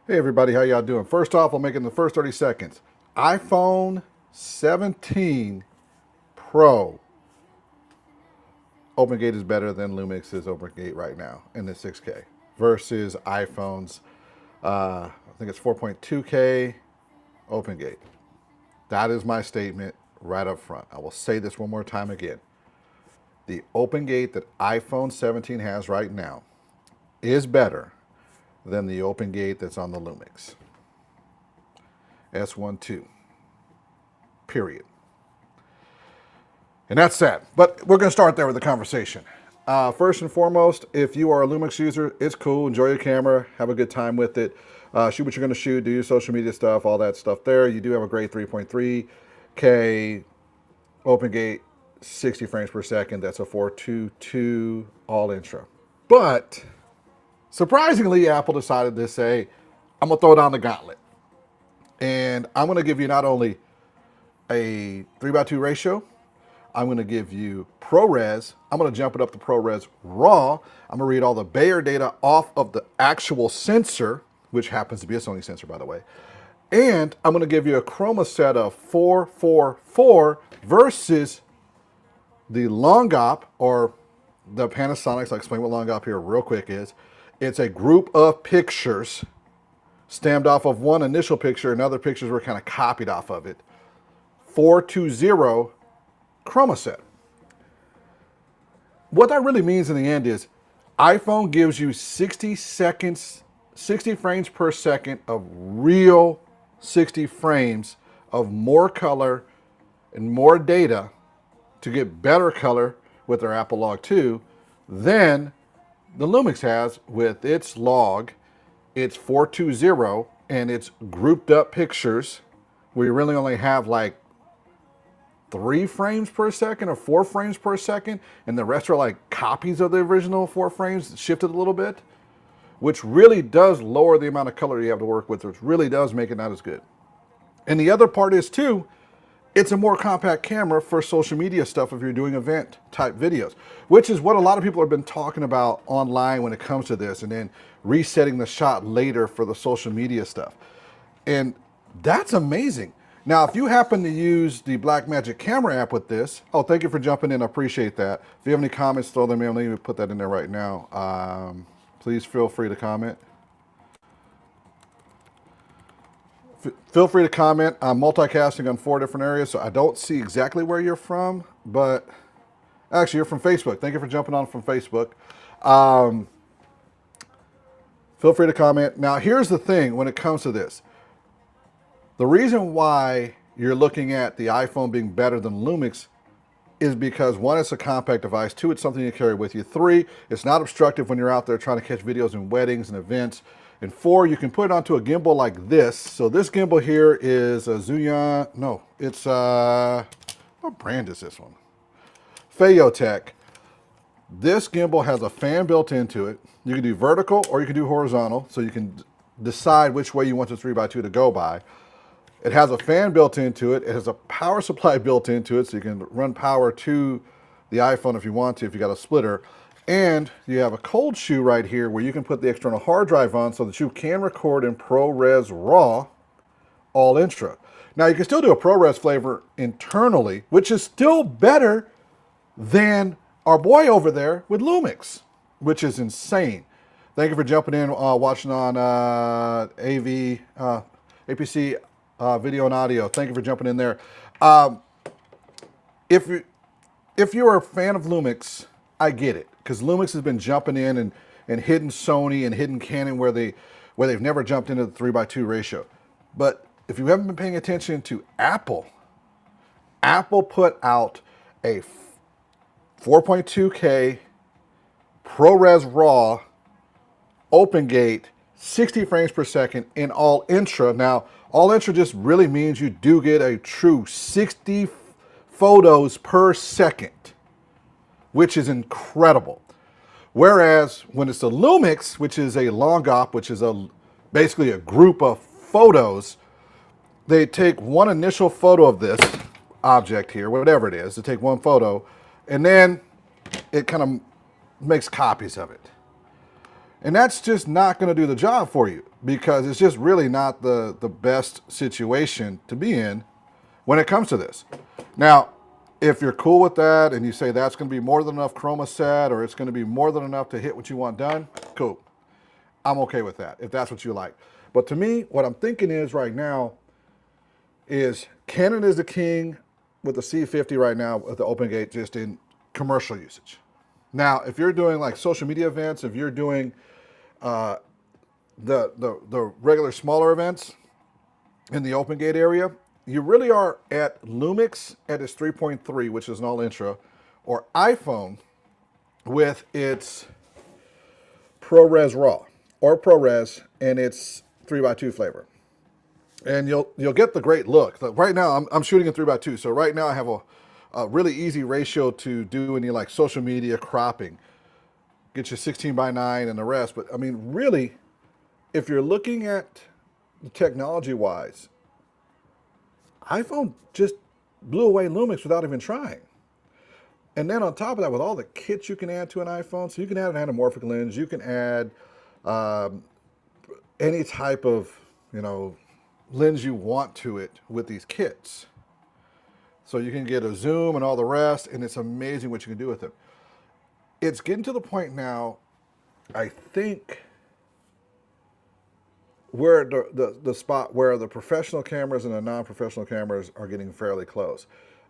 Hey everybody, how y'all doing? First off, I'll make it in the first 30 seconds. iPhone 17 Pro OpenGate is better than Lumix's OpenGate right now in the 6K versus iPhone's, I think it's 4.2K OpenGate. That is my statement right up front. I will say this one more time again. The OpenGate that iPhone 17 has right now is better than the OpenGate that's on the Lumix S1ii, period. And that's that. But we're going to start there with the conversation. First and foremost, if you are a Lumix user, it's cool. Enjoy your camera. Have a good time with it. Shoot what you're going to shoot. Do your social media stuff, all that stuff there. You do have a great 3.3K OpenGate, 60 frames per second. That's a 422 All Intra. But surprisingly, Apple decided to say, I'm going to throw down the gauntlet. And I'm going to give you not only a 3:2 ratio, I'm going to give you ProRes. I'm going to jump it up to ProRes RAW. I'm going to read all the Bayer data off of the actual sensor, which happens to be a Sony sensor, by the way. And I'm going to give you a Chroma set of 444 versus the long op, or the Panasonic. I'll explain what long op here real quick is. It's a group of pictures stemmed off of one initial picture, and other pictures were kind of copied off of it. 420 Chroma set. What that really means in the end is iPhone gives you 60 seconds, 60 frames per second of real 60 frames of more color and more data to get better color with their Apple Log 2 than the Lumix has with its log. It's 420 and it's grouped up pictures where you really only have like 3 frames per second or 4 frames per second, and the rest are like copies of the original 4 frames shifted a little bit, which really does lower the amount of color you have to work with, which really does make it not as good. And the other part is too, it's a more compact camera for social media stuff if you're doing event type videos, which is what a lot of people have been talking about online when it comes to this, and then resetting the shot later for the social media stuff. And that's amazing. Now, if you happen to use the Blackmagic camera app with this, oh, thank you for jumping in. I appreciate that. If you have any comments, throw them in. Let me put that in there right now. Please feel free to comment. Feel free to comment. I'm multicasting on 4 different areas, so I don't see exactly where you're from, but actually, you're from Facebook. Thank you for jumping on from Facebook. Feel free to comment. Now, here's the thing when it comes to this. The reason why you're looking at the iPhone being better than Lumix is because 1, it's a compact device. 2, it's something you carry with you. 3, it's not obstructive when you're out there trying to catch videos in weddings and events. And 4, you can put it onto a gimbal like this. So this gimbal here is a Zuyan, no, it's what brand is this one? Phayotech. This gimbal has a fan built into it. You can do vertical or you can do horizontal, so you can decide which way you want the 3x2 to go by. It has a fan built into it. It has a power supply built into it, so you can run power to the iPhone if you want to, if you got a splitter. And you have a cold shoe right here where you can put the external hard drive on so that you can record in ProRes RAW All Intra. Now, you can still do a ProRes flavor internally, which is still better than our boy over there with Lumix, which is insane. Thank you for jumping in, watching on A.P.C. Video and audio. Thank you for jumping in there. If you're a fan of Lumix, I get it, because Lumix has been jumping in and hitting Sony and hitting Canon where they've never jumped into the 3:2 ratio. But if you haven't been paying attention to Apple put out a 4.2K ProRes RAW OpenGate 60 frames per second in All Intra. Now, All Intra just really means you do get a true 60 photos per second, which is incredible. Whereas when it's the Lumix, which is a long op, which is basically a group of photos, they take one initial photo of this object here, whatever it is, they take one photo, and then it kind of makes copies of it. And that's just not going to do the job for you. because it's just really not the best situation to be in when it comes to this. Now, if you're cool with that and you say that's going to be more than enough chroma set, or it's going to be more than enough to hit what you want done, cool. I'm okay with that if that's what you like. But to me, what I'm thinking is right now is Canon is the king with the C50 right now with the open gate just in commercial usage. Now, if you're doing like social media events, if you're doing the regular smaller events in the open gate area, you really are at Lumix at its 3.3, which is an All Intra, or iPhone with its ProRes RAW or ProRes and its 3x2 flavor. And you'll get the great look. Right now, I'm shooting in 3x2, so right now I have a really easy ratio to do any like social media cropping. Get you 16:9 and the rest. But I mean, really, if you're looking at technology-wise, iPhone just blew away Lumix without even trying. And then on top of that, with all the kits you can add to an iPhone, so you can add an anamorphic lens, you can add any type of, lens you want to it with these kits. So you can get a zoom and all the rest, and it's amazing what you can do with it. It's getting to the point now, I think, where the spot where the professional cameras and the non-professional cameras are getting fairly close.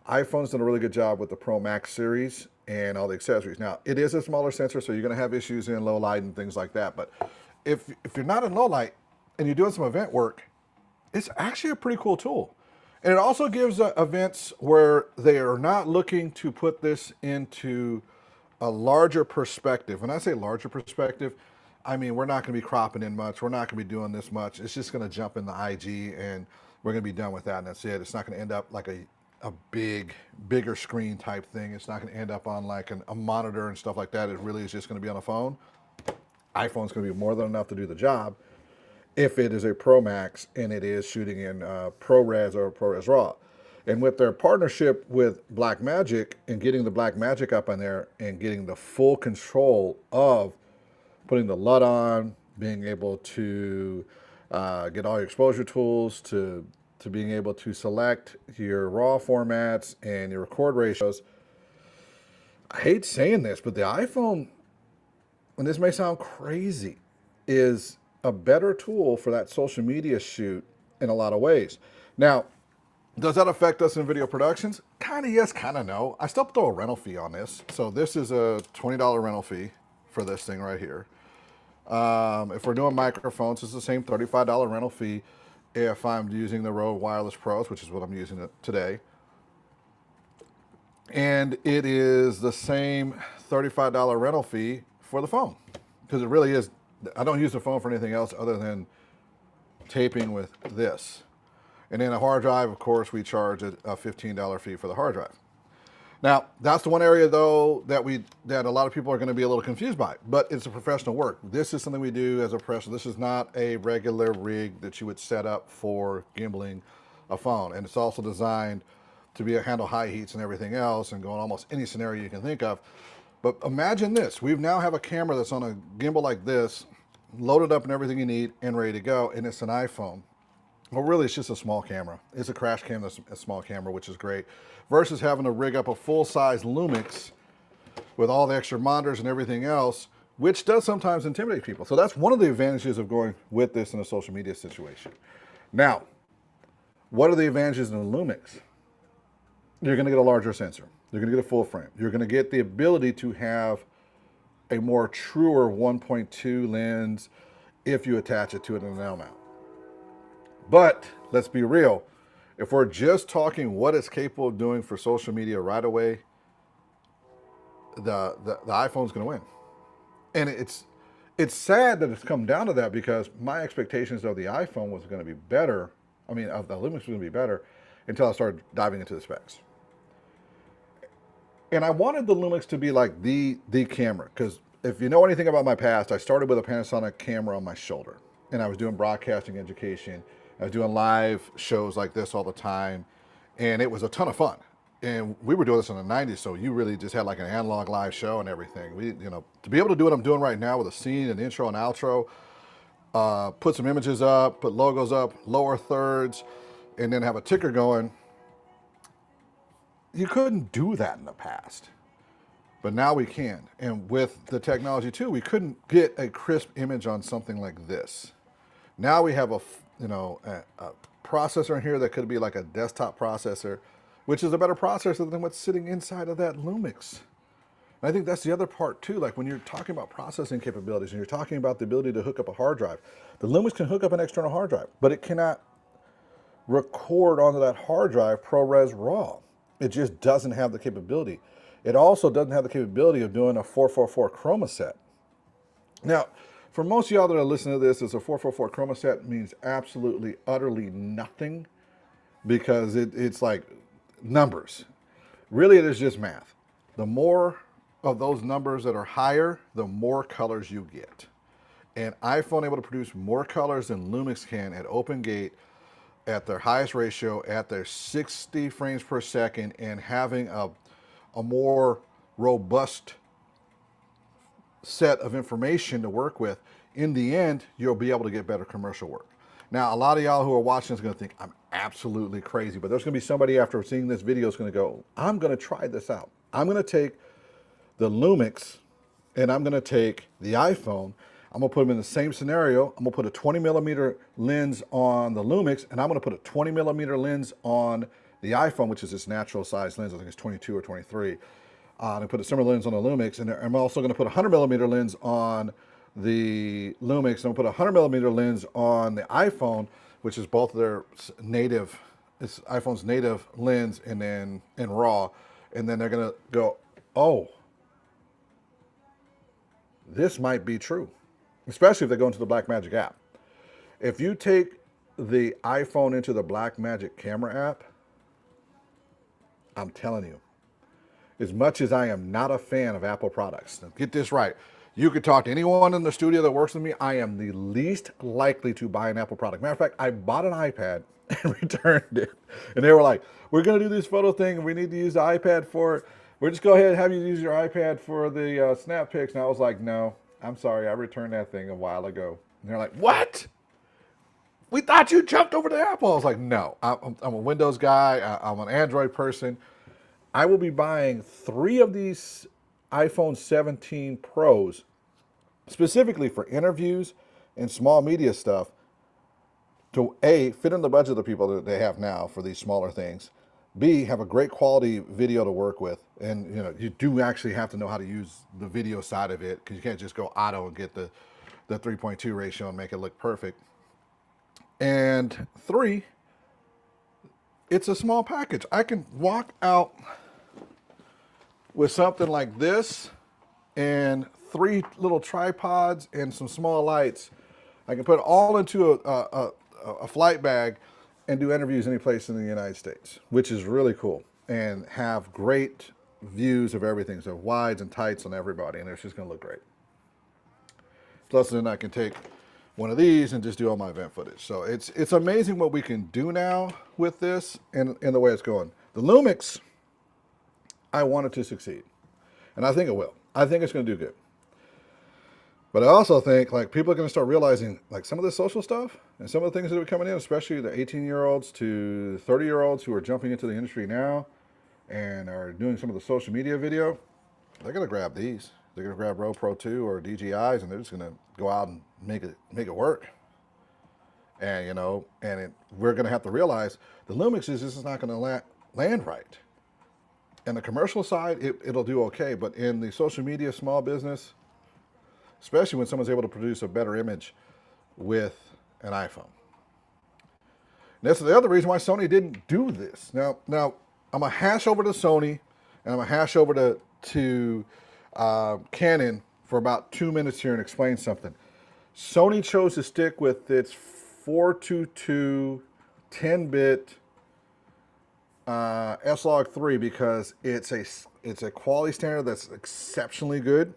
iPhone's done a really good job with the Pro Max series and all the accessories. Now, it is a smaller sensor, so you're going to have issues in low light and things like that. But if you're not in low light and you're doing some event work, it's actually a pretty cool tool. And it also gives events where they are not looking to put this into a larger perspective. When I say larger perspective, I mean, we're not going to be cropping in much. We're not going to be doing this much. It's just going to jump in the IG and we're going to be done with that. And that's it. It's not going to end up like a bigger screen type thing. It's not going to end up on like a monitor and stuff like that. It really is just going to be on a phone. iPhone's going to be more than enough to do the job if it is a Pro Max and it is shooting in ProRes or ProRes RAW. And with their partnership with Blackmagic and getting the Blackmagic up on there and getting the full control of putting the LUT on, being able to get all your exposure tools, to being able to select your RAW formats and your record ratios. I hate saying this, but the iPhone, and this may sound crazy, is a better tool for that social media shoot in a lot of ways. Now, does that affect us in video productions? Kind of yes, kind of no. I still throw a rental fee on this. So this is a $20 rental fee for this thing right here. If we're doing microphones, it's the same $35 rental fee if I'm using the Rode Wireless Pros, which is what I'm using today. And it is the same $35 rental fee for the phone, because it really is. I don't use the phone for anything else other than taping with this. And then a hard drive, of course, we charge a $15 fee for the hard drive. Now, that's the one area, though, that a lot of people are going to be a little confused by, but it's a professional work. This is something we do as a professional. This is not a regular rig that you would set up for gimbaling a phone. And it's also designed to handle high heats and everything else and go in almost any scenario you can think of. But imagine this. We now have a camera that's on a gimbal like this, loaded up and everything you need and ready to go, and it's an iPhone. Well, really, it's just a small camera. It's a crash cam that's a small camera, which is great, versus having to rig up a full-size Lumix with all the extra monitors and everything else, which does sometimes intimidate people. So that's one of the advantages of going with this in a social media situation. Now, what are the advantages in the Lumix? You're going to get a larger sensor. You're going to get a full frame. You're going to get the ability to have a more truer 1.2 lens if you attach it to an L mount. But let's be real. If we're just talking what it's capable of doing for social media right away, the iPhone's going to win. And it's sad that it's come down to that, because my expectations of the iPhone was going to be better. I mean, of the Lumix was going to be better until I started diving into the specs. And I wanted the Lumix to be like the camera, because if you know anything about my past, I started with a Panasonic camera on my shoulder, and I was doing broadcasting education. I was doing live shows like this all the time, and it was a ton of fun. And we were doing this in the 90s, so you really just had like an analog live show and everything. To be able to do what I'm doing right now with a scene, an intro, and outro, put some images up, put logos up, lower thirds, and then have a ticker going. You couldn't do that in the past, but now we can. And with the technology too, we couldn't get a crisp image on something like this. Now we have a processor in here that could be like a desktop processor, which is a better processor than what's sitting inside of that Lumix. And I think that's the other part too. Like when you're talking about processing capabilities and you're talking about the ability to hook up a hard drive, the Lumix can hook up an external hard drive, but it cannot record onto that hard drive ProRes RAW. It just doesn't have the capability. It also doesn't have the capability of doing a 444 chroma set. Now, for most of y'all that are listening to this, a 444 chroma set means absolutely, utterly nothing because it's like numbers. Really, it is just math. The more of those numbers that are higher, the more colors you get. And iPhone able to produce more colors than Lumix can at open gate at their highest ratio, at their 60 frames per second, and having a more robust set of information to work with. In the end, you'll be able to get better commercial work. Now, a lot of y'all who are watching is going to think I'm absolutely crazy, but there's going to be somebody after seeing this video is going to go, I'm going to try this out. I'm going to take the Lumix and I'm going to take the iPhone. I'm going to put them in the same scenario. I'm going to put a 20 millimeter lens on the Lumix, and I'm going to put a 20 millimeter lens on the iPhone, which is its natural size lens. I think it's 22 or 23. And put a similar lens on the Lumix, and I'm also going to put a 100 millimeter lens on the Lumix. I'm going to put a 100 millimeter lens on the iPhone, which is both of their native, it's iPhone's native lens, and then in RAW, and then they're going to go, oh, this might be true, especially if they go into the Blackmagic app. If you take the iPhone into the Blackmagic camera app, I'm telling you, as much as I am not a fan of Apple products, now get this right. You could talk to anyone in the studio that works with me. I am the least likely to buy an Apple product. Matter of fact, I bought an iPad and returned it. And they were like, we're going to do this photo thing and we need to use the iPad for it. We'll just go ahead and have you use your iPad for the snap pics. And I was like, no, I'm sorry. I returned that thing a while ago. And they're like, what? We thought you jumped over to Apple. I was like, no, I'm a Windows guy. I'm an Android person. I will be buying 3 of these iPhone 17 Pros specifically for interviews and small media stuff to A, fit in the budget of the people that they have now for these smaller things, B, have a great quality video to work with. And you do actually have to know how to use the video side of it because you can't just go auto and get the 3.2 ratio and make it look perfect. And 3, it's a small package. I can walk out with something like this and 3 little tripods and some small lights. I can put it all into a flight bag and do interviews any place in the United States, which is really cool, and have great views of everything. So wides and tights on everybody, and it's just gonna look great. Plus then I can take one of these and just do all my event footage. So it's amazing what we can do now with this and the way it's going. The Lumix, I want it to succeed, and I think it will. I think it's going to do good. But I also think like people are going to start realizing like some of the social stuff and some of the things that are coming in, especially the 18-year-olds to 30-year-olds who are jumping into the industry now and are doing some of the social media video. They're going to grab these. They're going to grab RAW Pro 2 or DJIs, and they're just going to go out and make it work. And we're going to have to realize the Lumix is just not going to land right. And the commercial side, it'll do okay, but in the social media, small business, especially when someone's able to produce a better image with an iPhone. And that's the other reason why Sony didn't do this. Now I'm gonna hash over to Sony, and I'm gonna hash over to Canon for about 2 minutes here and explain something. Sony chose to stick with its 422 10-bit S-Log 3 because it's a quality standard that's exceptionally good.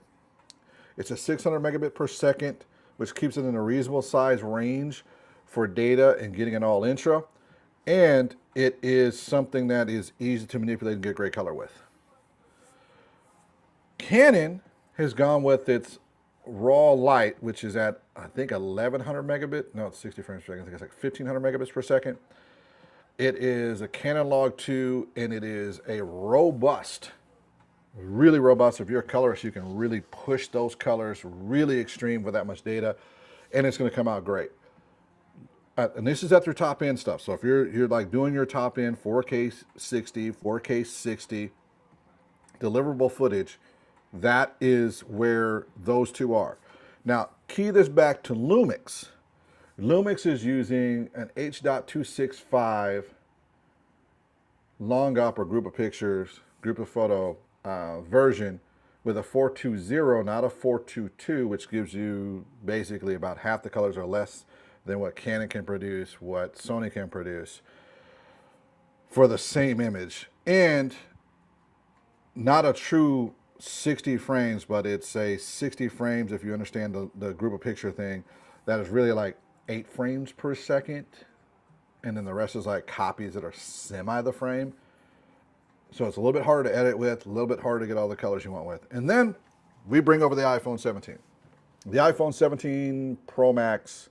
It's a 600 megabit per second, which keeps it in a reasonable size range for data and getting an All Intra. And it is something that is easy to manipulate and get great color with. Canon has gone with its raw light, which is at, I think, 1100 megabit. No, it's 60 frames per second. I think it's like 1500 megabits per second. It is a Canon Log 2, and it is a robust, really robust. If you're a colorist, you can really push those colors really extreme with that much data, and it's going to come out great. And this is at their top end stuff. So if you're like doing your top end 4K 60, 4K 60 deliverable footage, that is where those two are. Now, key this back to Lumix. Lumix is using an H.265 long up or group of pictures, group of photo version with a 420, not a 422, which gives you basically about half the colors or less than what Canon can produce, what Sony can produce for the same image. And not a true 60 frames, but it's a 60 frames, if you understand the group of picture thing, that is really like 8 frames per second. And then the rest is like copies that are semi the frame. So it's a little bit harder to edit with, a little bit harder to get all the colors you want with. And then we bring over the iPhone 17. The iPhone 17 Pro Max,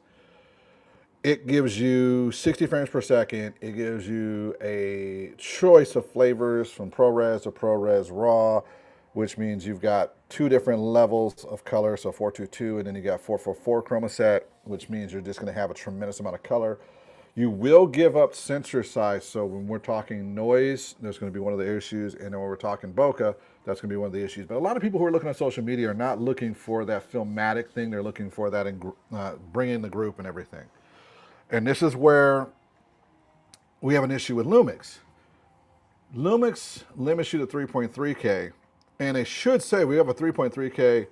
it gives you 60 frames per second. It gives you a choice of flavors from ProRes to ProRes RAW, which means you've got 2 different levels of color, so 422, and then you got 444 chroma set, which means you're just going to have a tremendous amount of color. You will give up sensor size, so when we're talking noise, there's going to be one of the issues, and then when we're talking bokeh, that's going to be one of the issues. But a lot of people who are looking at social media are not looking for that filmatic thing. They're looking for that in bringing the group and everything. And this is where we have an issue with Lumix. Lumix limits you to 3.3K, and they should say we have a 3.3K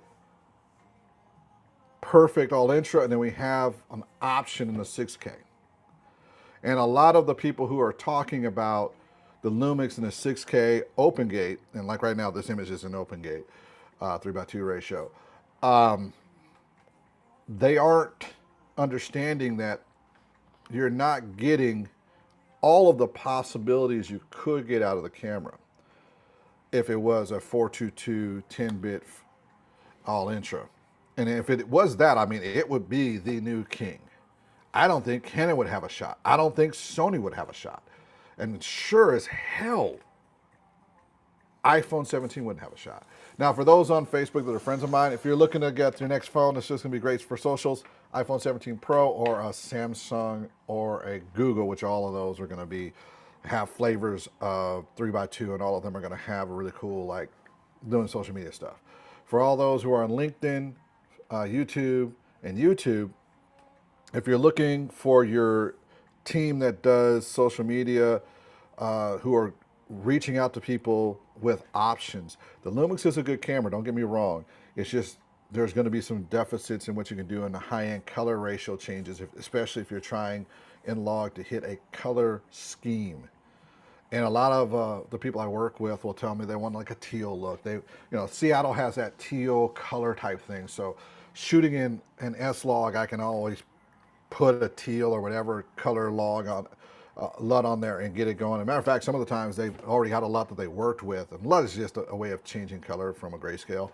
perfect all intra, and then we have an option in the 6K. And a lot of the people who are talking about the Lumix and the 6K open gate, and like right now, this image is an open gate, 3:2 ratio, they aren't understanding that you're not getting all of the possibilities you could get out of the camera if it was a 422 10-bit all intra. And if it was that, I mean, it would be the new king. I don't think Canon would have a shot. I don't think Sony would have a shot. And sure as hell, iPhone 17 wouldn't have a shot. Now, for those on Facebook that are friends of mine, if you're looking to get your next phone that's just going to be great for socials, iPhone 17 Pro or a Samsung or a Google, which all of those are going to have flavors of 3x2, and all of them are going to have a really cool, like, doing social media stuff. For all those who are on LinkedIn, YouTube, and YouTube, if you're looking for your team that does social media, who are reaching out to people with options, the Lumix is a good camera, don't get me wrong. It's just there's going to be some deficits in what you can do in the high-end color ratio changes, especially if you're trying in log to hit a color scheme. And a lot of the people I work with will tell me they want like a teal look. Seattle has that teal color type thing. So shooting in an S log, I can always put a teal or whatever color log on LUT on there and get it going. As a matter of fact, some of the times they've already had a LUT that they worked with, and LUT is just a way of changing color from a grayscale,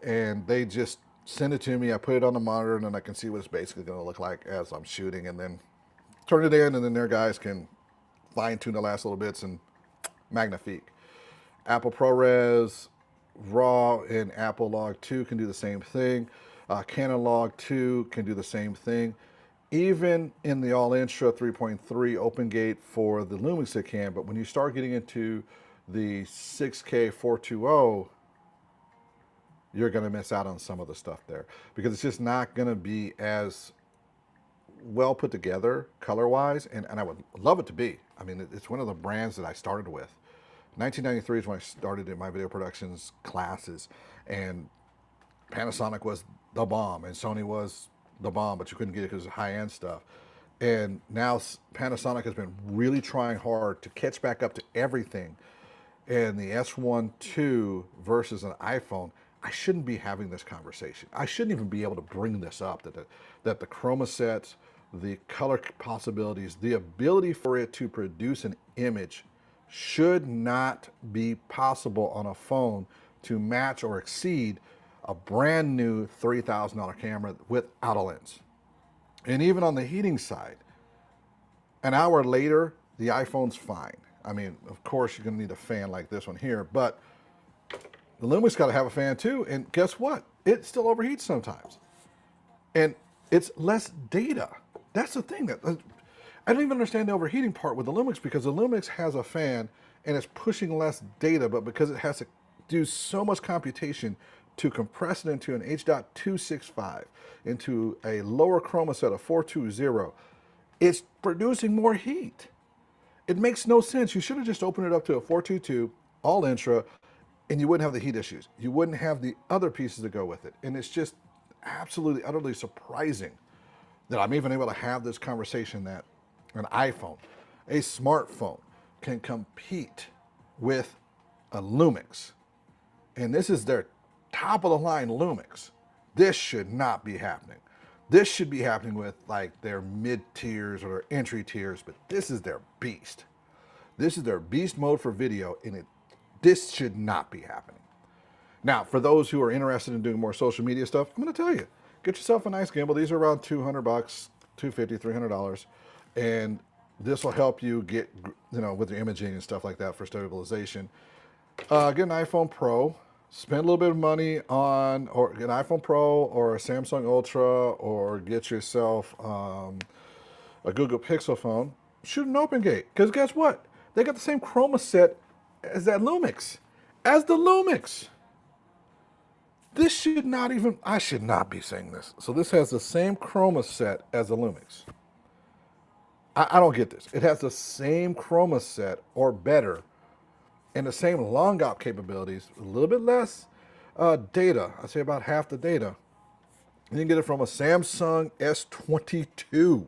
and they just send it to me. I put it on the monitor, and then I can see what it's basically going to look like as I'm shooting, and then turn it in, and then their guys can fine tune the last little bits and magnifique. Apple ProRes RAW and Apple Log 2 can do the same thing. Canon Log 2 can do the same thing. Even in the All Intra 3.3 open gate for the Lumix it can, but when you start getting into the 6K 420, you're going to miss out on some of the stuff there because it's just not going to be as well put together color-wise, and I would love it to be. I mean, it's one of the brands that I started with. 1993 is when I started in my video productions classes, and Panasonic was the bomb, and Sony was the bomb, but you couldn't get it because of high-end stuff. And now Panasonic has been really trying hard to catch back up to everything. And the S1ii versus an iPhone, I shouldn't be having this conversation. I shouldn't even be able to bring this up, that the chroma sets, the color possibilities, the ability for it to produce an image should not be possible on a phone to match or exceed a brand new $3,000 camera without a lens. And even on the heating side, an hour later, the iPhone's fine. I mean, of course, you're going to need a fan like this one here, but the Lumix got to have a fan too. And guess what? It still overheats sometimes. And it's less data. That's the thing that I don't even understand the overheating part with the Lumix, because the Lumix has a fan and it's pushing less data, but because it has to do so much computation to compress it into an H.265, into a lower chroma set of 420, it's producing more heat. It makes no sense. You should have just opened it up to a 422 All Intra, and you wouldn't have the heat issues. You wouldn't have the other pieces that go with it. And it's just absolutely, utterly surprising that I'm even able to have this conversation that an iPhone, a smartphone, can compete with a Lumix. And this is their top of the line Lumix. This should not be happening. This should be happening with like their mid tiers or their entry tiers, but this is their beast. This is their beast mode for video, and this should not be happening. Now, for those who are interested in doing more social media stuff, I'm going to tell you, get yourself a nice gimbal. These are around $200, $250, $300, and this will help you get, with your imaging and stuff like that for stabilization. Get an iPhone Pro. Spend a little bit of money on, or get an iPhone Pro or a Samsung Ultra, or get yourself a Google Pixel phone. Shoot an open gate, because guess what? They got the same chroma set as that Lumix, as the Lumix. This should not even, I should not be saying this. So this has the same chroma set as the Lumix. I don't get this. It has the same chroma set or better, and the same long op capabilities, a little bit less data. I'd say about half the data. You can get it from a Samsung S22,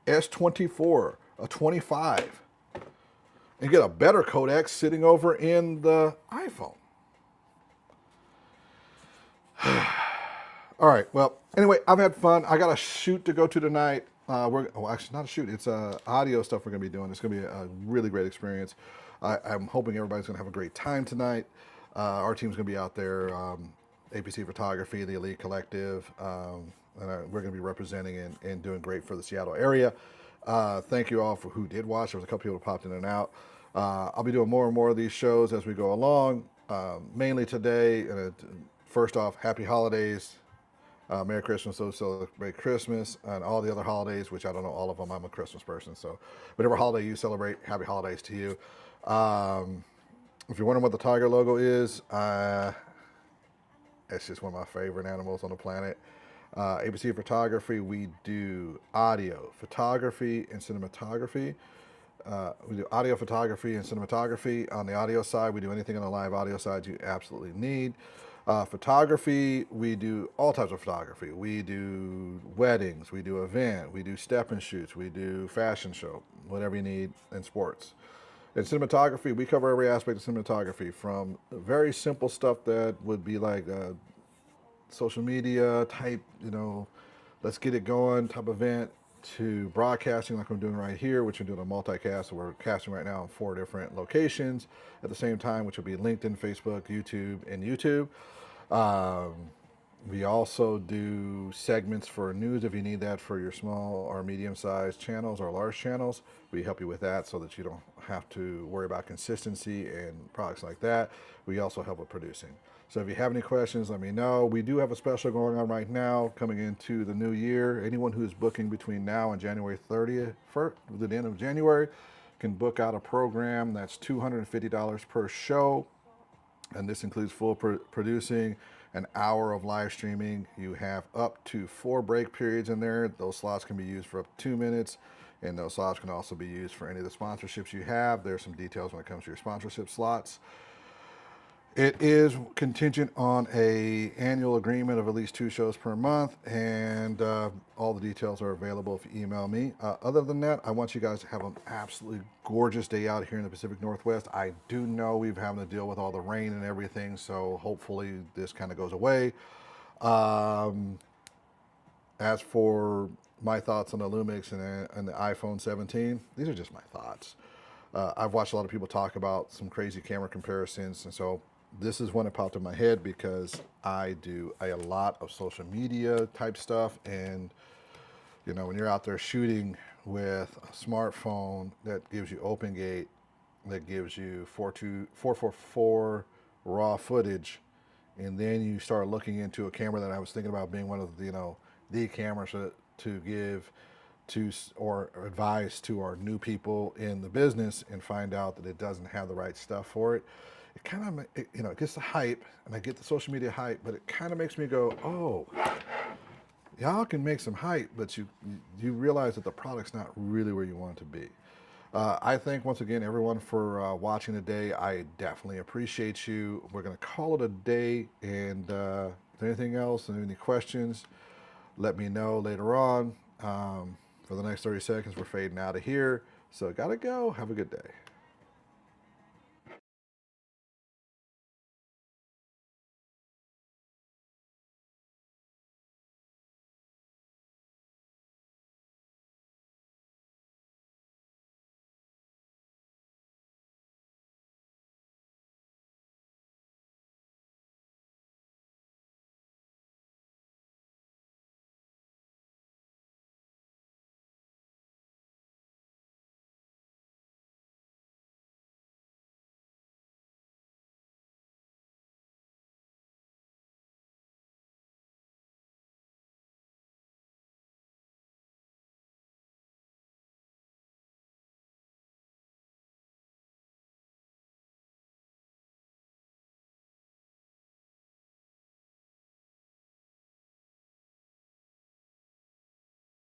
S24, a 25, and get a better codec sitting over in the iPhone. All right, well, anyway, I've had fun. I got a shoot to go to tonight. Actually, not a shoot. It's audio stuff we're going to be doing. It's going to be a really great experience. I'm hoping everybody's going to have a great time tonight. Our team's going to be out there, A.P.C. Photography, the Elite Collective, and we're going to be representing and doing great for the Seattle area. Thank you all for who did watch. There was a couple people who popped in and out. I'll be doing more and more of these shows as we go along. Mainly today, first off, happy holidays. Merry Christmas, those celebrate Christmas, and all the other holidays, which I don't know all of them. I'm a Christmas person, so whatever holiday you celebrate, happy holidays to you. If you're wondering what the tiger logo is, it's just one of my favorite animals on the planet. A.P.C. Photography, we do audio, photography, and cinematography. We do audio, photography, and cinematography. On the audio side, we do anything on the live audio side you absolutely need. Photography, we do all types of photography. We do weddings, we do event, we do step and shoots, we do fashion show, whatever you need, in sports. In cinematography, we cover every aspect of cinematography, from very simple stuff that would be like social media type, let's get it going type event, to broadcasting like I'm doing right here, which I'm doing a multicast. So we're casting right now in 4 different locations at the same time, which will be LinkedIn, Facebook, YouTube, and YouTube. We also do segments for news if you need that for your small or medium-sized channels or large channels. We help you with that so that you don't have to worry about consistency and products like that. We also help with producing. So if you have any questions, let me know. We do have a special going on right now coming into the new year. Anyone who is booking between now and January 30th, to the end of January, can book out a program that's $250 per show. And this includes full producing, an hour of live streaming. You have up to 4 break periods in there. Those slots can be used for up to 2 minutes, and those slots can also be used for any of the sponsorships you have. There's some details when it comes to your sponsorship slots. It is contingent on an annual agreement of at least 2 shows per month, and all the details are available if you email me. Other than that, I want you guys to have an absolutely gorgeous day out here in the Pacific Northwest. I do know we've having to deal with all the rain and everything, so hopefully this kind of goes away. As for my thoughts on the Lumix and the iPhone 17, these are just my thoughts. I've watched a lot of people talk about some crazy camera comparisons, and so this is one that popped in my head because I do a lot of social media type stuff, and you know, when you're out there shooting with a smartphone that gives you open gate, that gives you 444 raw footage, and then you start looking into a camera that I was thinking about being one of the, you know, the cameras to give to or advise to our new people in the business, and find out that it doesn't have the right stuff for it. It kind of, you know, it gets the hype, and I get the social media hype, but it kind of makes me go, oh, y'all can make some hype, but you realize that the product's not really where you want it to be. I thank once again everyone for watching today. I definitely appreciate you. We're going to call it a day, and if there's anything else and any questions, let me know later on. For the next 30 seconds, we're fading out of here. So gotta go. Have a good day.